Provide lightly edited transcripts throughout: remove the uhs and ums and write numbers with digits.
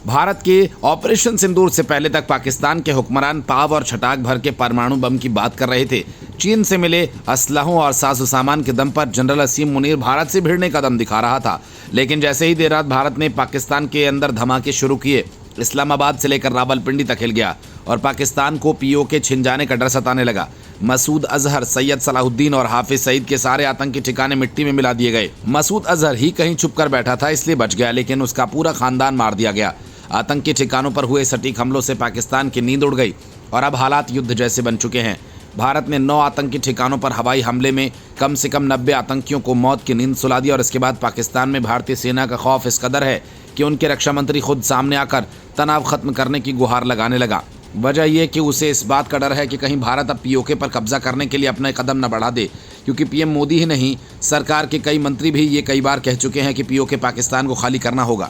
भारत के ऑपरेशन सिंदूर से पहले तक पाकिस्तान के हुक्मरान पाव और छटाक भर के परमाणु बम की बात कर रहे थे। चीन से मिले असलहों और साजो सामान के दम पर जनरल असीम मुनीर भारत से भिड़ने का दम दिखा रहा था। लेकिन जैसे ही देर रात भारत ने पाकिस्तान के अंदर धमाके शुरू किए, इस्लामाबाद से लेकर रावलपिंडी तक हिल गया और पाकिस्तान को पीओके छिन जाने का डर सताने लगा। मसूद अजहर, सैयद सलाहुद्दीन और हाफिज सईद के सारे आतंकी ठिकाने मिट्टी में मिला दिए गए। मसूद अजहर ही कहीं छुप कर बैठा था इसलिए बच गया, लेकिन उसका पूरा खानदान मार दिया गया। आतंकी ठिकानों पर हुए सटीक हमलों से पाकिस्तान की नींद उड़ गई और अब हालात युद्ध जैसे बन चुके हैं। भारत ने 9 आतंकी ठिकानों पर हवाई हमले में कम से कम 90 आतंकियों को मौत की नींद सुला दी और इसके बाद पाकिस्तान में भारतीय सेना का खौफ इस कदर है कि उनके रक्षा मंत्री खुद सामने आकर तनाव खत्म करने की गुहार लगाने लगा। वजह यह कि उसे इस बात का डर है कि कहीं भारत अब पीओके पर कब्जा करने के लिए अपने कदम न बढ़ा दे, क्योंकि पीएम मोदी ही नहीं, सरकार के कई मंत्री भी ये कई बार कह चुके हैं कि पीओके पाकिस्तान को खाली करना होगा।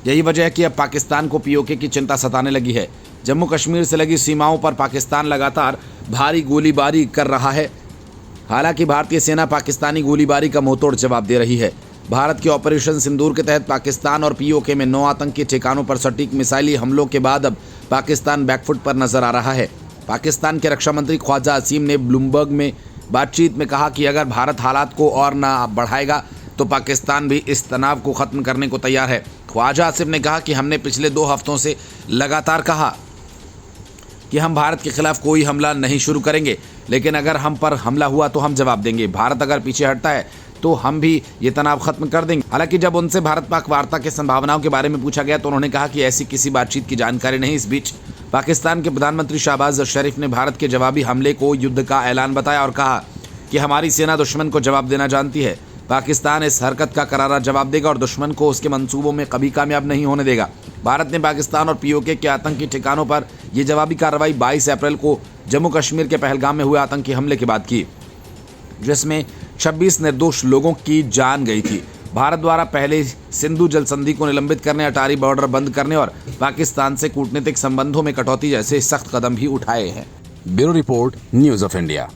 यही वजह है कि अब पाकिस्तान को पीओके की चिंता सताने लगी है। जम्मू कश्मीर से लगी सीमाओं पर पाकिस्तान लगातार भारी गोलीबारी कर रहा है। हालांकि भारतीय सेना पाकिस्तानी गोलीबारी का मुंहतोड़ जवाब दे रही है। भारत के ऑपरेशन सिंदूर के तहत पाकिस्तान और पीओके में 9 आतंकी ठिकानों पर सटीक मिसाइली हमलों के बाद अब पाकिस्तान बैकफुट पर नजर आ रहा है। पाकिस्तान के रक्षा मंत्री ख्वाजा असीम ने ब्लूमबर्ग में बातचीत में कहा कि अगर भारत हालात को और न बढ़ाएगा तो पाकिस्तान भी इस तनाव को ख़त्म करने को तैयार है। ख्वाजा आसिफ ने कहा कि हमने पिछले 2 हफ्तों से लगातार कहा कि हम भारत के खिलाफ कोई हमला नहीं शुरू करेंगे, लेकिन अगर हम पर हमला हुआ तो हम जवाब देंगे। भारत अगर पीछे हटता है तो हम भी ये तनाव खत्म कर देंगे। हालांकि जब उनसे भारत पाक वार्ता के संभावनाओं के बारे में पूछा गया तो उन्होंने कहा कि ऐसी किसी बातचीत की जानकारी नहीं। इस बीच पाकिस्तान के प्रधानमंत्री शहबाज शरीफ ने भारत के जवाबी हमले को युद्ध का ऐलान बताया और कहा कि हमारी सेना दुश्मन को जवाब देना जानती है। पाकिस्तान इस हरकत का करारा जवाब देगा और दुश्मन को उसके मंसूबों में कभी कामयाब नहीं होने देगा। भारत ने पाकिस्तान और पीओके के आतंकी ठिकानों पर यह जवाबी कार्रवाई 22 अप्रैल को जम्मू कश्मीर के पहलगाम में हुए आतंकी हमले के बाद की, जिसमें 26 निर्दोष लोगों की जान गई थी। भारत द्वारा पहले सिंधु जल संधि को निलंबित करने, अटारी बॉर्डर बंद करने और पाकिस्तान से कूटनीतिक संबंधों में कटौती जैसे सख्त कदम भी उठाए हैं। Bureau report, news of India.